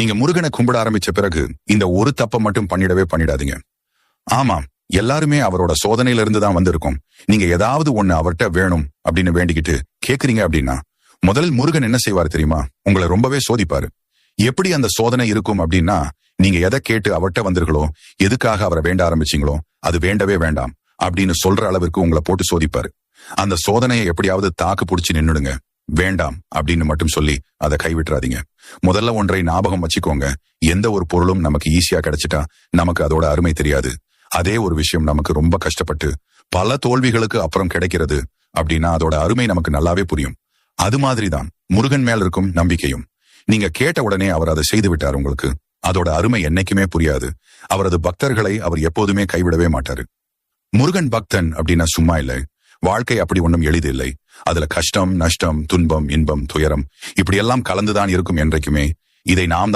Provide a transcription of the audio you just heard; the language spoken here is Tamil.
நீங்க முருகனை கும்பிட ஆரம்பிச்ச பிறகு இந்த ஒரு தப்பை மட்டும் பண்ணிடாதீங்க. ஆமாம், எல்லாருமே அவரோட சோதனையில இருந்து தான் வந்திருக்கோம். நீங்க ஏதாவது ஒண்ணு அவர்கிட்ட வேணும் அப்படின்னு வேண்டிக்கிட்டு கேக்குறீங்க அப்படின்னா முதலில் முருகன் என்ன செய்வார் தெரியுமா? உங்களை ரொம்பவே சோதிப்பாரு. எப்படி அந்த சோதனை இருக்கும் அப்படின்னா, நீங்க எதை கேட்டு அவர்கிட்ட வந்தீர்களோ, எதுக்காக அவரை வேண்ட ஆரம்பிச்சீங்களோ அது வேண்டவே வேண்டாம் அப்படின்னு சொல்ற அளவிற்கு உங்களை போட்டு சோதிப்பாரு. அந்த சோதனையை எப்படியாவது தாக்கு பிடிச்சு நின்னுடுங்க. வேண்டாம் அப்படின்னு மட்டும் சொல்லி அதை கைவிட்டுறாதீங்க. முதல்ல ஒன்றை ஞாபகம் வச்சுக்கோங்க, எந்த ஒரு பொருளும் நமக்கு ஈஸியா கிடைச்சிட்டா நமக்கு அதோட அருமை தெரியாது. அதே ஒரு விஷயம் நமக்கு ரொம்ப கஷ்டப்பட்டு பல தோல்விகளுக்கு அப்புறம் கிடைக்கிறது அப்படின்னா அதோட அருமை நமக்கு நல்லாவே புரியும். அது மாதிரிதான் முருகன் மேல் இருக்கும் நம்பிக்கையும். நீங்க கேட்ட உடனே அவர் அதை செய்து விட்டார் உங்களுக்கு. அதோட அருமை என்னைக்குமே புரியாது. அவரது பக்தர்களை அவர் எப்போதுமே கைவிடவே மாட்டாரு. முருகன் பக்தன் அப்படின்னா சும்மா இல்லை. வாழ்க்கை அப்படி ஒன்றும் எளிது இல்லை. அதுல கஷ்டம், நஷ்டம், துன்பம், இன்பம், துயரம் இப்படியெல்லாம் கலந்துதான் இருக்கும் என்றைக்குமே. இதை நாம்